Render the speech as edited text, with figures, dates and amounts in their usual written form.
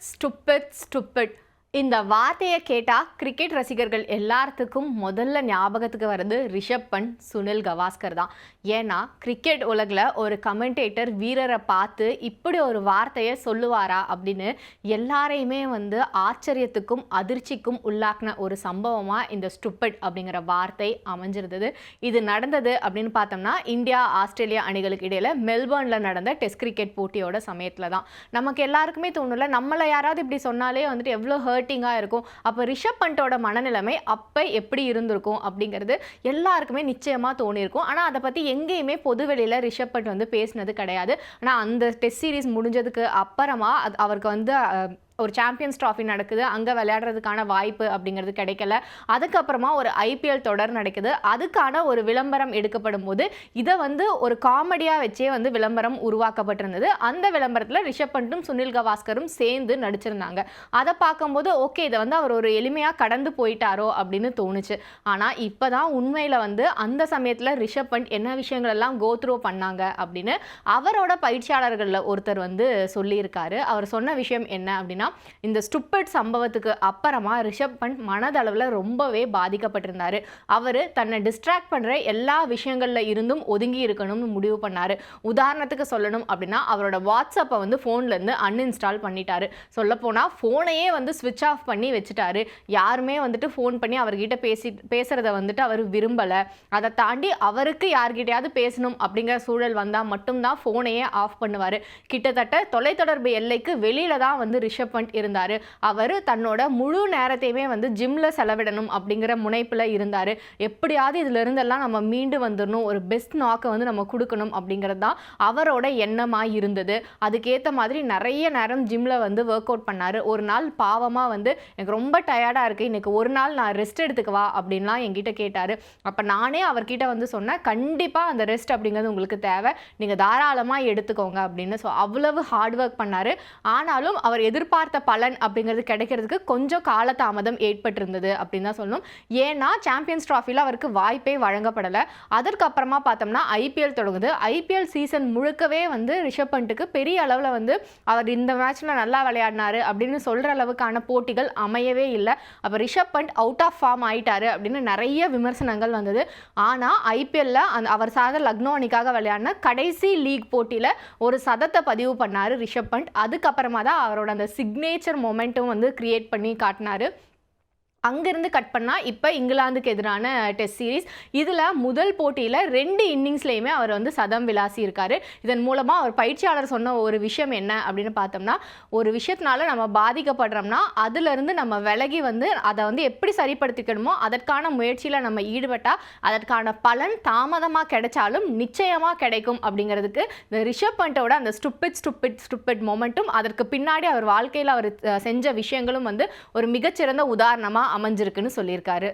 Stupid இந்த வார்த்தையை கேட்டால் கிரிக்கெட் ரசிகர்கள் எல்லாத்துக்கும் முதல்ல ஞாபகத்துக்கு வர்றது ரிஷப் பண்ட், சுனில் கவாஸ்கர் தான். ஏன்னா கிரிக்கெட் உலகில் ஒரு கமெண்டேட்டர் வீரரை பார்த்து இப்படி ஒரு வார்த்தையை சொல்லுவாரா அப்படின்னு எல்லாரையுமே ஆச்சரியத்துக்கும் அதிர்ச்சிக்கும் உள்ளாக்கின ஒரு சம்பவமாக இந்த ஸ்டூபிட் அப்படிங்கிற வார்த்தை அமைஞ்சிருந்தது. இது நடந்தது அப்படின்னு பார்த்தோம்னா இந்தியா ஆஸ்திரேலியா அணிகளுக்கு இடையில் மெல்பர்னில் நடந்த டெஸ்ட் கிரிக்கெட் போட்டியோட சமயத்தில் தான். நமக்கு எல்லாருக்குமே தோணுல, நம்மளை யாராவது இப்படி சொன்னாலே எவ்வளோ ஹர்ட்டிங்காக இருக்கும். அப்போ ரிஷப் பண்டோட மனநிலைமை அப்போ எப்படி இருந்திருக்கும் அப்படிங்கிறது எல்லாருக்குமே நிச்சயமாக தோணியிருக்கும். ஆனால் அதை பற்றி எங்கேயுமே பொதுவெளியில் ரிஷப் பண்ட் பேசினது கிடையாது. ஆனால் அந்த டெஸ்ட் சீரீஸ் முடிஞ்சதுக்கு அப்புறமா அவருக்கு ஒரு சாம்பியன்ஸ் ட்ராஃபி நடக்குது, அங்கே விளையாடுறதுக்கான வாய்ப்பு அப்படிங்கிறது கிடைக்கல. அதுக்கப்புறமா ஒரு ஐபிஎல் தொடர் நடக்குது, அதுக்கான ஒரு விளம்பரம் எடுக்கப்படும் போது இதை ஒரு காமெடியாக வச்சே விளம்பரம் உருவாக்கப்பட்டிருந்தது. அந்த விளம்பரத்தில் ரிஷப் பண்டும் சுனில் கவாஸ்கரும் சேர்ந்து நடிச்சிருந்தாங்க. அதை பார்க்கும்போது ஓகே, இதை அவர் ஒரு எளிமையாக கடந்து போயிட்டாரோ அப்படின்னு தோணுச்சு. ஆனால் இப்போ தான் உண்மையில் அந்த சமயத்தில் ரிஷப் பண்ட் என்ன விஷயங்கள் எல்லாம் கோத்ரூ பண்ணாங்க அப்படின்னு அவரோட பயிற்சியாளர்களில் ஒருத்தர் சொல்லியிருக்காரு. அவர் சொன்ன விஷயம் என்ன அப்படின்னா, இந்த ஸ்டூபிட் சம்பவத்துக்கு அப்புறமா ரிஷப் பண்ட் மனதளவில் ரொம்பவே பாதிக்கப்பட்டிருந்தாரு. அவர் தன்னை டிஸ்ட்ராக்ட் பண்ணுற எல்லா விஷயங்களில் இருந்தும் ஒதுங்கி இருக்கணும்னு முடிவு பண்ணார். உதாரணத்துக்கு சொல்லணும் அப்படின்னா அவரோட வாட்ஸ்அப்பை ஃபோன்லேருந்து அன்இன்ஸ்டால் பண்ணிட்டாரு. சொல்லப்போனால் ஃபோனையே ஸ்விட்ச் ஆஃப் பண்ணி வச்சுட்டாரு. யாருமே ஃபோன் பண்ணி அவர்கிட்ட பேசுகிறத அவர் விரும்பலை. அதை தாண்டி அவருக்கு யார்கிட்டையாவது பேசணும் அப்படிங்கிற சூழல் வந்தால் மட்டும்தான் ஃபோனையே ஆஃப் பண்ணுவார். கிட்டத்தட்ட தொலைத்தொடர்பு எல்லைக்கு வெளியில தான் ரிஷப் பண்ட் இருந்தார். அவர் தன்னோட முழு நேரத்தையுமே ஜிம்ல செலவிடணும் அப்படிங்கிற முனைப்பில் இருந்தார். எப்படியாவது இதுல இருந்தெல்லாம் நம்ம மீண்டு வந்துடணும், ஒரு பெஸ்ட் நாக்கை நம்ம கொடுக்கணும் அப்படிங்கிறது தான் அவரோட எண்ணமாக இருந்தது. அதுக்கேற்ற மாதிரி நிறைய நேரம் ஜிம்ல ஒர்க் அவுட் பண்ணார். ஒரு நாள் பாவமாக எனக்கு ரொம்ப டயர்டாக இருக்குது, இன்னைக்கு ஒரு நாள் நான் ரெஸ்ட் எடுத்துக்கவா அப்படின்லாம் என்கிட்ட கேட்டார். அப்போ நானே அவர்கிட்ட சொன்னேன், கண்டிப்பாக அந்த ரெஸ்ட் அப்படிங்கிறது உங்களுக்கு தேவை, நீங்கள் தாராளமாக எடுத்துக்கோங்க அப்படின்னு. ஸோ அவ்வளவு ஹார்ட் ஒர்க் பண்ணார். ஆனாலும் அவர் எதிர்பார்த்த பலன் அப்படிங்கிறது கிடைக்கிறதுக்கு கொஞ்சம் காலதாமதம் ஏற்பட்டிருந்தது அப்படின்னு தான் சொல்லணும். ஏன்னா சாம்பியன்ஸ் ட்ராஃபியில் அவருக்கு வாய்ப்பே வழங்கப்படலை. அதற்கப்புறமா பார்த்தோம்னா ஐபிஎல் தொடங்குது. ஐபிஎல் சீசன் முழுக்கவே ரிஷப் பண்ட்டுக்கு பெரிய அளவில் அவர் இந்த மேட்ச்சில் நல்லா விளையாடினாரு அப்படின்னு சொல்கிற அளவுக்கான போட்டிகள் அமையவே இல்லை. அப்போ Rishabh Pant out of form ஆயிட்டாரு அப்படின்னு நிறைய விமர்சனங்கள் வந்தது. ஆனால் ஐபிஎல்லில் அவர் சார்ந்த லக்னோ அணிக்காக விளையாடின கடைசி லீக் போட்டியில் ஒரு சதத்தை பதிவு பண்ணார் ரிஷப் பண்ட். அதுக்கப்புறமா தான் அவரோட அந்த சிக்னேச்சர் மொமெண்ட்டும் கிரியேட் பண்ணி காட்டினாரு. அங்கேருந்து கட் பண்ணால் இப்போ இங்கிலாந்துக்கு எதிரான டெஸ்ட் சீரீஸ், இதில் முதல் போட்டியில் 2 இன்னிங்ஸ்லேயுமே அவர் சதம் விளாசி இருக்காரு. இதன் மூலமாக அவர் பயிற்சியாளர் சொன்ன ஒரு விஷயம் என்ன அப்படின்னு பார்த்தோம்னா, ஒரு விஷயத்தினால நம்ம பாதிக்கப்படுறோம்னா அதிலிருந்து நம்ம விலகி அதை எப்படி சரிப்படுத்திக்கணுமோ அதற்கான முயற்சியில் நம்ம ஈடுபட்டால் அதற்கான பலன் தாமதமாக கிடைச்சாலும் நிச்சயமாக கிடைக்கும் அப்படிங்கிறதுக்கு இந்த ரிஷப் பண்டோட அந்த ஸ்டூபிட் மொமெண்ட்டும் அதற்கு பின்னாடி அவர் வாழ்க்கையில் அவர் செஞ்ச விஷயங்களும் ஒரு மிகச்சிறந்த உதாரணமாக அமைஞ்சிருக்குன்னு சொல்லியிருக்காரு.